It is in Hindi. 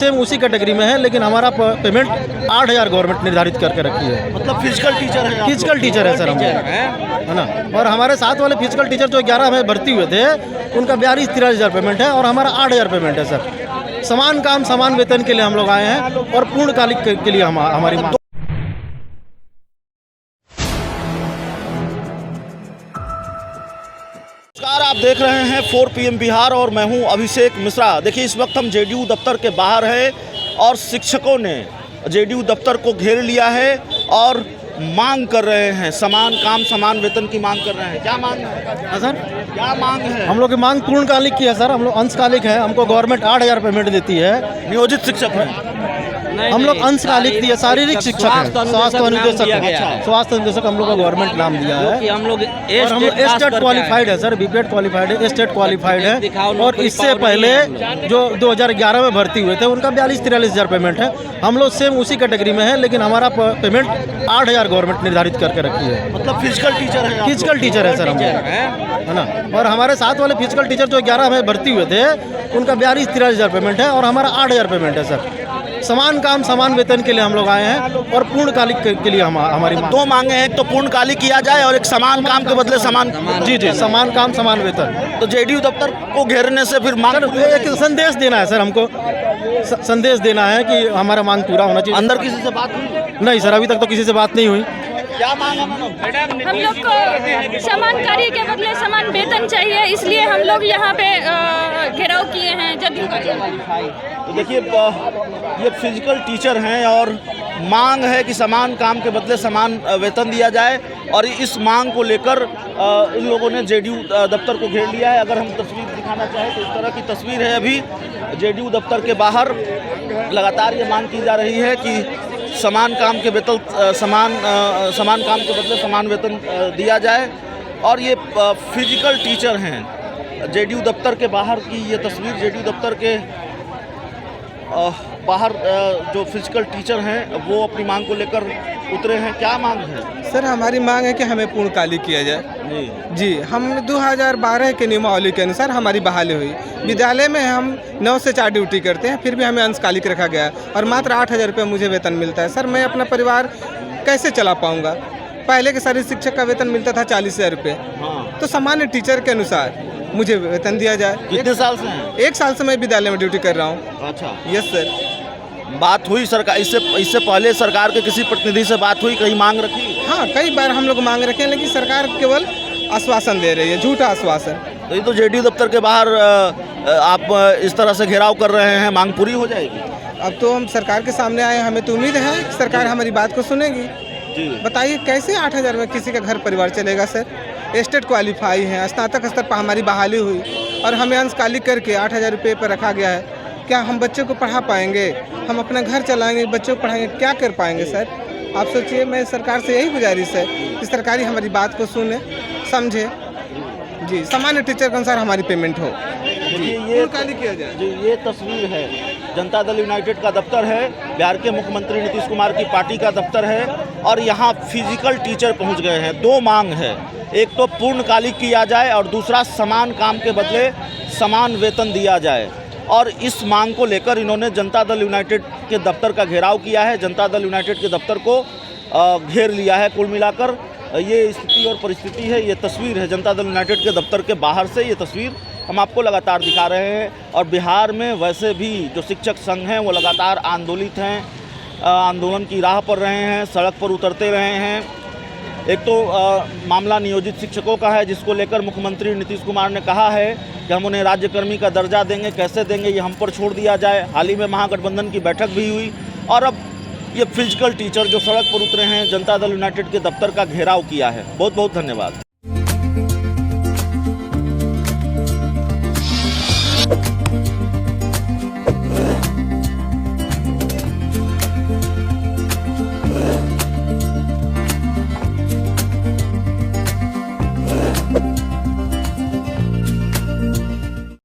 सेम उसी कैटेगरी में है, लेकिन हमारा पेमेंट 8,000 गवर्नमेंट निर्धारित करके रखी है। मतलब फिजिकल टीचर है, फिजिकल टीचर है सर हम, है ना। और हमारे साथ वाले फिजिकल टीचर जो 11 में भर्ती हुए थे, उनका 42-43,000 पेमेंट है और हमारा 8,000 पेमेंट है सर। समान काम समान वेतन के लिए हम लोग आए हैं और पूर्णकालिक के लिए हमारी मांग। नमस्कार, आप देख रहे हैं 4 PM बिहार और मैं हूं अभिषेक मिश्रा। देखिए, इस वक्त हम जेडीयू दफ्तर के बाहर हैं और शिक्षकों ने जेडीयू दफ्तर को घेर लिया है और मांग कर रहे हैं, समान काम समान वेतन की मांग कर रहे हैं। क्या मांग है सर? क्या मांग है? हम लोग की मांग पूर्णकालिक की है सर। हम लोग अंशकालिक है, हमको गवर्नमेंट 8,000 पेमेंट देती है। नियोजित शिक्षक हैं हम लोग अंशकालिक दिए, शारीरिक शिक्षक है, स्वास्थ्य अनुदेशक। स्वास्थ्य अनुदेशक हम लोग का गवर्नमेंट नाम दिया है। हम लोग और हम स्टेट क्वालिफाइड है सर, बीपीएड क्वालिफाइड है, स्टेट क्वालिफाइड है। और इससे पहले जो 2011 में भर्ती हुए थे, उनका 42-43,000 पेमेंट है। हम लोग सेम उसी कैटेगरी में है, लेकिन हमारा पेमेंट 8,000 गवर्नमेंट निर्धारित करके रखी है। मतलब फिजिकल टीचर है, फिजिकल टीचर है सर हम, है ना। और हमारे साथ वाले फिजिकल टीचर जो 11 में भर्ती हुए थे, उनका 42-43,000 पेमेंट है और हमारा 8,000 पेमेंट है सर। समान काम समान वेतन के लिए हम लोग आए हैं और पूर्णकालिक के लिए हमारी दो मांगे हैं। एक तो पूर्णकालिक किया जाए और एक समान काम के बदले समान। जी, समान काम समान वेतन। तो जेडीयू दफ्तर को घेरने से फिर मांग एक संदेश देना है सर हमको, संदेश देना है कि हमारा मांग पूरा होना चाहिए। अंदर किसी से बात हुई? नहीं सर, अभी तक तो किसी से बात नहीं हुई। क्या मांग है मैडम? हम लोग को समान कार्य के बदले समान वेतन चाहिए, इसलिए हम लोग यहाँ पे घेराव किए हैं जदयू का। तो देखिए, ये फिजिकल टीचर हैं और मांग है कि समान काम के बदले समान वेतन दिया जाए। और इस मांग को लेकर इन लोगों ने जेडीयू दफ्तर को घेर लिया है। अगर हम तस्वीर दिखाना चाहें तो इस तरह की तस्वीर है अभी जेडीयू दफ्तर के बाहर। लगातार ये मांग की जा रही है कि समान काम के वेतन समान काम के बदले समान वेतन दिया जाए। और ये फिजिकल टीचर हैं। जेडीयू दफ्तर के बाहर की ये तस्वीर, जेडीयू दफ्तर के बाहर जो फिजिकल टीचर हैं वो अपनी मांग को लेकर उतरे हैं। क्या मांग है सर? हमारी मांग है कि हमें पूर्णकालिक किया जाए। जी, हम 2012 के नियमावली के अनुसार हमारी बहाली हुई। विद्यालय में हम 9 से 4 ड्यूटी करते हैं, फिर भी हमें अंशकालिक रखा गया है और मात्र 8,000 रुपये मुझे वेतन मिलता है। सर, मैं अपना परिवार कैसे चला पाऊँगा? पहले के सारे शिक्षक का वेतन मिलता था 40,000 रुपये। तो सामान्य टीचर के अनुसार मुझे वेतन दिया जाए। कितने साल से हैं? 1 साल से मैं विद्यालय में ड्यूटी कर रहा हूँ। अच्छा, यस सर। बात हुई सरकार इससे पहले सरकार के किसी प्रतिनिधि से बात हुई, कहीं मांग रखी? हाँ, कई बार हम लोग मांग रखे हैं, लेकिन सरकार केवल आश्वासन दे रही है, झूठा आश्वासन। तो ये तो जेडीयू दफ्तर के बाहर आप इस तरह से घेराव कर रहे हैं, मांग पूरी हो जाएगी? अब तो हम सरकार के सामने आए, हमें तो उम्मीद है कि सरकार हमारी बात को सुनेगी। जी, बताइए कैसे 8,000 में किसी का घर परिवार चलेगा सर? स्टेट क्वालिफाई है, स्नातक स्तर पर हमारी बहाली हुई और हमें अंशकालिक करके 8,000 रुपये पर रखा गया है। क्या हम बच्चों को पढ़ा पाएंगे? हम अपना घर चलाएंगे, बच्चों को पढ़ाएंगे, क्या कर पाएंगे सर? आप सोचिए। मैं सरकार से यही गुजारिश है कि सरकारी हमारी बात को सुने, समझे। जी, सामान्य टीचर के अनुसार हमारी पेमेंट हो। ये किया जाए। जी, ये तस्वीर है जनता दल यूनाइटेड का दफ्तर है, बिहार के मुख्यमंत्री नीतीश कुमार की पार्टी का दफ्तर है और यहाँ फिजिकल टीचर पहुँच गए हैं। दो मांग है, एक तो पूर्णकालिक किया जाए और दूसरा समान काम के बदले समान वेतन दिया जाए। और इस मांग को लेकर इन्होंने जनता दल यूनाइटेड के दफ्तर का घेराव किया है, जनता दल यूनाइटेड के दफ्तर को घेर लिया है। कुल मिलाकर ये स्थिति और परिस्थिति है। ये तस्वीर है जनता दल यूनाइटेड के दफ्तर के बाहर से, ये तस्वीर हम आपको लगातार दिखा रहे हैं। और बिहार में वैसे भी जो शिक्षक संघ हैं वो लगातार आंदोलित हैं, आंदोलन की राह पर रहे हैं, सड़क पर उतरते रहे हैं। एक तो मामला नियोजित शिक्षकों का है, जिसको लेकर मुख्यमंत्री नीतीश कुमार ने कहा है कि हम उन्हें राज्यकर्मी का दर्जा देंगे, कैसे देंगे ये हम पर छोड़ दिया जाए। हाल ही में महागठबंधन की बैठक भी हुई और अब ये फिजिकल टीचर जो सड़क पर उतरे हैं, जनता दल यूनाइटेड के दफ्तर का घेराव किया है। बहुत बहुत धन्यवाद।